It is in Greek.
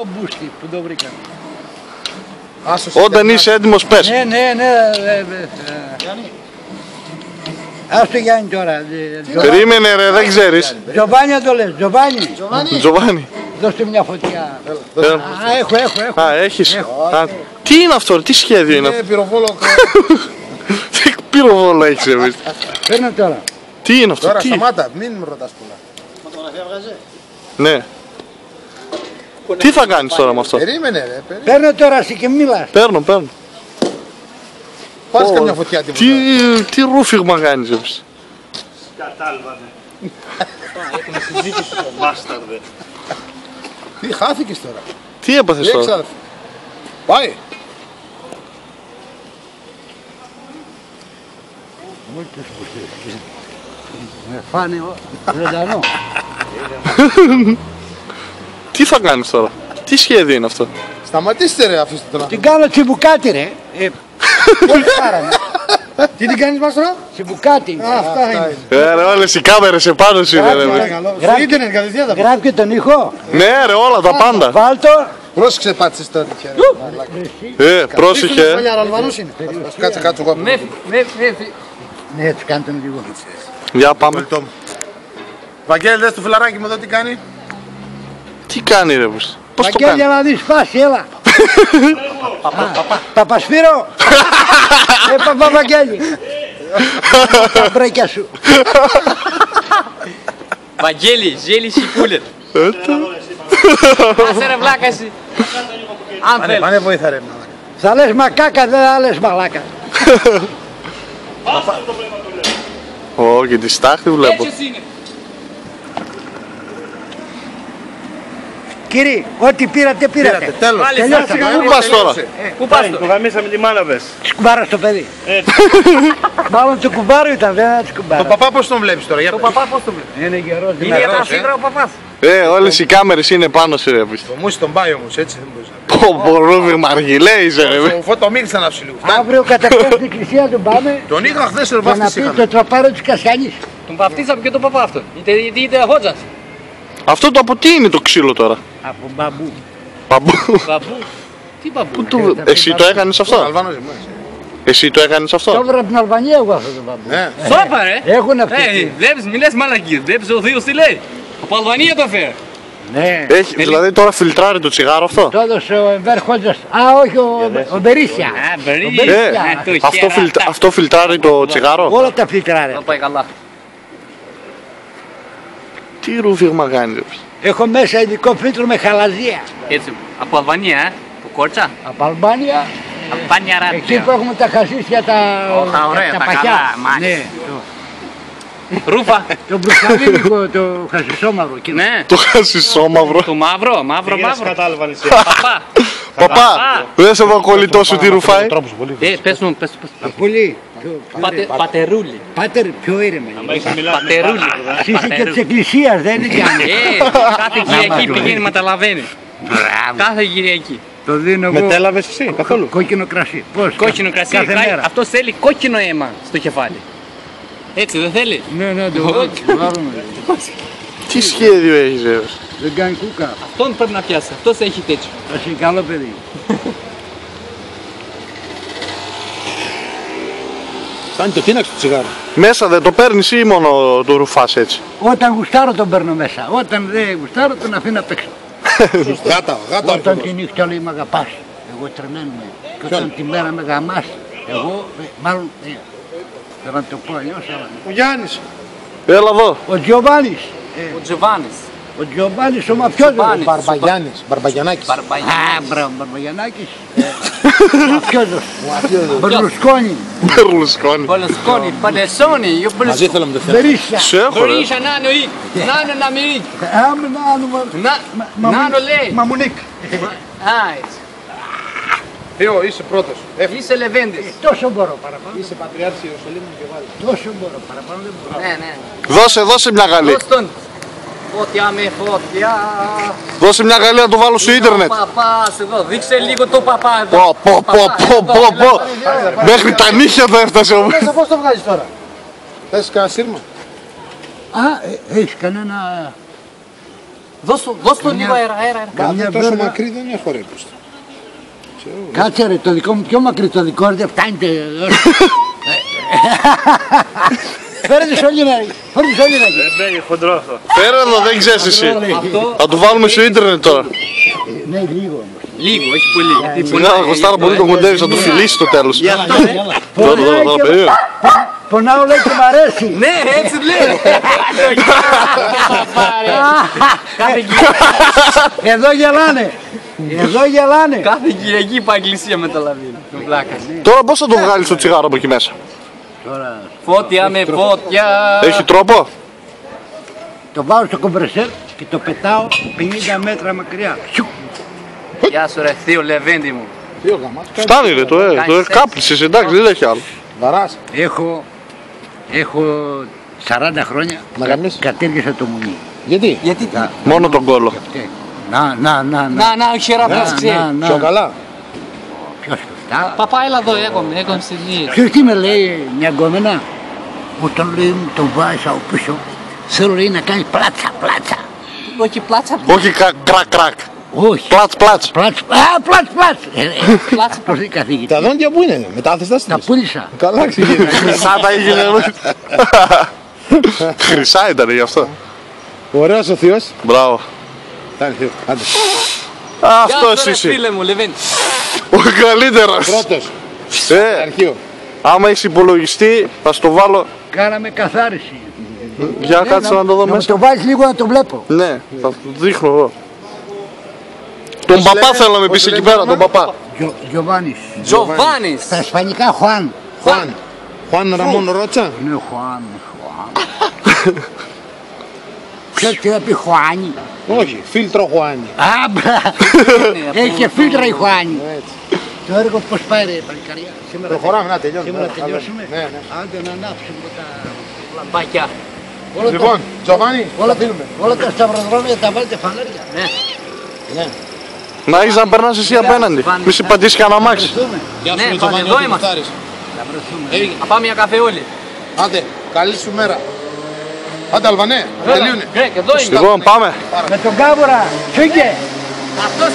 μπούστι που το βρήκαμε. Όταν είσαι έτοιμος πες. Ναι. Ας το Γιάννη τώρα. Περίμενε ρε, δεν ξέρεις. Τζοβάνι το λες, Τζοβάνι. Δώστε μια φωτιά. Έχω. Α, έχεις. Τι είναι αυτό, τι σχέδιο είναι αυτό. Πυροβόλο. Τι πυροβόλο έχεις εμείς. Παίρνω τώρα. Τι είναι αυτό, Τώρα τι. σταμάτα, μην με ρωτάς πολλά. Φωτογραφία βγάζε. Ναι. Τι θα κάνεις τώρα με αυτό. Περίμενε ρε. Παίρνω τώρα εσύ και μιλάς. Παίρνω. Πάρεις καμιά φωτιά τίποτα. Τι ρούφιγμα κάνεις εμείς. Κατάλαβανε. Έχουμε συζήτηση στο μπάσταρδε. Τι χάθηκες τώρα. Τι έπαθες τώρα. Έξαρθη. Πάει. Με φάνε ζωντανό. Τι θα κάνεις τώρα. Τι σχέδιο είναι αυτό. Σταματήστε ρε, αφήστε τον Την άνθρωπο. κάνω τσιμπουκάτι ρε. Πολύ πάρανε. Τι την κάνεις μας τώρα. Τσιμπουκάτι. Αυτά είναι. Ρε, όλες οι κάμερες επάνω σου είναι ρε. Παρακαλώ. Στο ίντερνετ κατευθείαν θα πει. Γράφει και τον ήχο. Ναι ρε, όλα τα πάντα. Βάλτο. Πρόσεξε πάτησες τώρα. Πρόσεχε. Παλιά Αλβανός είναι. Κάτσε εγώ. Ναι, έτσι κάνει τον λίγο. Για πάμε. Βαγγέλη, δες το φιλαράκι μου εδώ τι κάνει. Τι κάνει ρε πως. Πώς το Βαγγέλη, κάνει. να δεις φάση, έλα. Παπασφύρο. Παπαβαγγέλη. Τα μπρέκια σου. Βαγγέλη, ζέλη σικούλερ. Άσε ρε βλάκα εσύ. Αν θέλεις. Πάνε βοήθα ρε. Θα λες μακάκα, δεν θα λες μαλάκα. Ω, και τη στάχτη βλέπω. Έτσι είναι. Κύριε, ό,τι πήρατε, πήρατε. Τέλος. Πάλι Τελειώσαμε. στάση. Πού πας τώρα. Πού πας Το τώρα. γαμίσαμε τη μάνα πες. Της κουμπάρα στο παιδί. Μάλλον του κουμπάρου ήταν, δεν ήταν της Το κουμπάρα. παπά πώς τον βλέπεις τώρα. Για Το πες. παπά πώς το βλέπει. Είναι γερός. Είναι για τα σύγκρα ο παπάς. Όλες οι κάμερες είναι πάνω σου ρε. Το μουσι τον πάει όμως, έτσι δεν μπορείς να Πω ρούφιγμα αργιλέησε ρε. Το φώτο μίλησα να ψηλού. Αύριο καταρχήν στην εκκλησία του πάμε Τον είχα χθες ρε για να βάφτης πει είχαμε. το τροπάρο της Κασιανής. Τον βαφτίσαμε και τον παπά αυτό. Είτε χότζας. Αυτό το από τι είναι το ξύλο τώρα. Από μπαμπού. Παμπού. Μπαμπού. Τι μπαμπού. Εσύ το έκανες αυτό. Αλβάνος είμαι. Εσύ το έκανες Το αυτό. έβρα από την Αλβανία εγώ αυτό το μπαμπού. Ναι. Σώπα ρε. Έχουν αυτοί. Βλέπεις, μη λες μαλακίες. Βλέπεις ο Θείος τι λέει. Από Αλβανία το φέρε. Ναι. Έχει, δηλαδή τώρα φιλτράρει το τσιγάρο αυτό. Το έδωσε ο Εμβέρ Χότζας. Α, όχι, ο Μπερίσια. Α, μπερί. Αυτό φιλτράρει το τσιγάρο. Όλα τα φιλτράρε. Θα πάει καλά. Τι ρούφιγμα κάνει. Έχω μέσα ειδικό φίλτρο με χαλαζία. Έτσι, από Αλβανία, από Κόρτσα. Από Αλμπάνια, Αλβάνια εκεί ράτια. που έχουμε τα χασίσια τα ωραία, τα παχιά. καλά, μάλιστα. Ναι, Ρούφα. το μπρουσκαλίνικο, το χασισόμαυρο. Ναι. Το χασισόμαυρο. Το μαύρο, μαύρο. Κατάλαβαν Παπά. Παπά, δεν σε έχω κολλητό σου τι ρουφάει. Πες μου. Πολύ. Πατερούλι. Πάτερ, πιο ήρεμα. Πατερούλι. Εσύ είσαι και της εκκλησίας, δεν είναι κι άλλο. Κάθε Κυριακή πηγαίνει, καταλαβαίνει. Κάθε Κυριακή. Το δίνω εγώ. Μετέλαβες εσύ καθόλου. Κόκκινο κρασί. Πώς, Κόκκινο κρασί. κάθε μέρα. Αυτό θέλει κόκκινο αίμα στο κεφάλι. Έτσι δεν θέλει. Ναι, το βάλουμε. Τι σχέδιο έχεις ρε. Δεν κάνει κούκα. Αυτόν πρέπει να πιάσει. Αυτός έχει τέτοιο. Εσύ καλό παιδί. Κάνει το τίναξ του τσιγάρο. Μέσα δεν το παίρνεις ή μόνο το ρουφάς έτσι. Όταν γουστάρω τον παίρνω μέσα. Όταν δεν γουστάρω τον αφήνω απ' έξω. Γάτα. Όταν τη νύχτα λέει μ' αγαπάς, εγώ τρελαίνομαι. Και όταν τη μέρα με γαμάς, εγώ, μάλλον, θέλω να το πω αλλιώς, αλλά... Ο Γιάννης. Έλα εδώ. Ο Τζιοβάνης. Ο Τζοβάνης. Ο Τζιοβάνης ο μαφιόζος. Μπαρμπαγιάννης. Μπαρμπαγιανάκης. Α, μπράβο, Μπαρμπαγιανάκης. Ο μαφιόζος. Μπερλουσκόνη. Μπερλουσκόνη. Πολεσκόνη, Παλαισόνη. Μαζί θέλαμε το θέμα. Μπερίσια. Σε έχω ρε. Μπορείς νάνο ή. Νάνο να μυρί. Νάνο λέει. Μαμουνίκ. Α, έτσι. Θεό, είσαι πρώτος. Είσαι λεβέντης. Τόσο μπορώ παραπάνω. Είσαι πατριάρχης Ιερουσαλήμου και βάλει. Τόσο μπορώ παραπάνω δεν μπορώ. Ναι. Δώσε μια γαλή. Δώσ' τον. Φώτια με φώτια. Δώσε μια γαλή να το βάλω στο ίντερνετ. Ο παπάς εδώ. Δείξε λίγο το παπά εδώ. Πω. Μέχρι τα νύχια θα έφτασε όμως. Μέσα πώς το βγάζεις τώρα. Θες κανένα σύρμα. Α, έχεις κανένα Δώσ' του λίγο αέρα. Καμιά Τόσο βέρβα. μακρύ δεν έχω ρε πούστα. Κάτσε ρε, το δικό μου πιο μακρύ, το δικό ρε, δεν φτάνει. Φέρε τους όλοι να Δεν μπαίνει χοντρό αυτό. Φέρε εδώ, δεν ξέρεις εσύ. Αυτό Θα το βάλουμε στο ίντερνετ τώρα. Ναι, λίγο όμως. λίγο, όχι πολύ. Σιγά, Κωστάρα, πολύ το κοντεύεις, θα το φιλήσει στο τέλος. Πονάει Τώρα, και- περίμενε. Πονάω λέει και μ' αρέσει. Ναι, έτσι λέει. Εδώ γελάνε. Κάθε Κυριακή πάει εκκλησία με το λαβίνο. Το πλάκα. Τώρα πώς θα το βγάλεις το τσιγάρο από εκεί μέσα. Τώρα Φώτια με φώτια. Έχει τρόπο. το πάω στο κομπρεσέρ και το πετάω 50 μέτρα μακριά. Σιου. Γεια σου ρε θείο Λεβέντη μου. Δύο γαμάτς. Φτάνει ρε, το κάπλησες, εντάξει, δεν έχει άλλο. Βαράς. Έχω 40 χρόνια Να γαμίσεις. κατήργησα το μουνί. Γιατί. Γιατί. Μόνο τον κόλλο. Να. Να, ο χεραπάς ξέρει. Πιο καλά. Ποιος αυτά. Παπά, έλα εδώ, έκομαι στην ίδια. Ποιος τι με λέει μια γκόμενα. Όταν λέει μου τον βάζεις από πίσω. Θέλω λέει να κάνεις πλάτσα. Όχι πλάτσα, Όχι κρακ. Όχι. Πλάτς. Πλάτς. πλάτσα. Πώς είναι καθηγητή. Τα δόντια που είναι, μετάθεστα Τα στην. πούλησα. Καλά ξηγείται. Χρυσά τα έγινε. Χρυσά ήταν γι' αυτό. Ωραίος ο θείος. Μπράβο. Φτάνει θείο. Άντε. Αυτός είσαι. Φίλε μου, Λεβέντη. Ο καλύτερος. Πρώτος. Αρχείο. Άμα έχεις υπολογιστή, θα στο βάλω. Κάναμε καθάριση. Για κάτσε να το δω Να μου μέσα. το βάλεις λίγο να το βλέπω. Ναι, θα το δείχνω εγώ. Τον παπά θέλω να με πεις εκεί πέρα, τον παπά. Γιωβάνης. Τζοβάνης. Στα ισπανικά Χουάν. Χουάν Ραμόν Ρότσα. Ναι, Χουάν. Ποιος τι θα πει Χουάνι. Όχι, φίλτρο Χουάνι. Α, μπρα. Έχει και φίλτρα η Χουάνι. Το έργο πώς πάει ρε παλικαριά. Σήμερα Προχωράμε, να τελειώνουμε. Σήμερα τελειώσουμε. Ναι, ναι. Άντε να ανάψουμε τα... Λαμπάκια. Όλα τα- Λοιπόν, Τζοβάνι, όλα τα σταυροδρόμια τα βάλετε φανάρια. Ναι. Να έχεις να περνάς εσύ απέναντι. Μη σε πατήσει κανένα αμάξι. Δούμε. Ναι, πάνε, εδώ είμαστε. Να πάμε για καφέ όλοι. Άντε, καλή σου μέρα. Άντε Αλβανέ, τελείωνε. Γκρέκ, εδώ είμαι. Λοιπόν, πάμε. Με τον Κάβουρα. Φύγε. Αυτός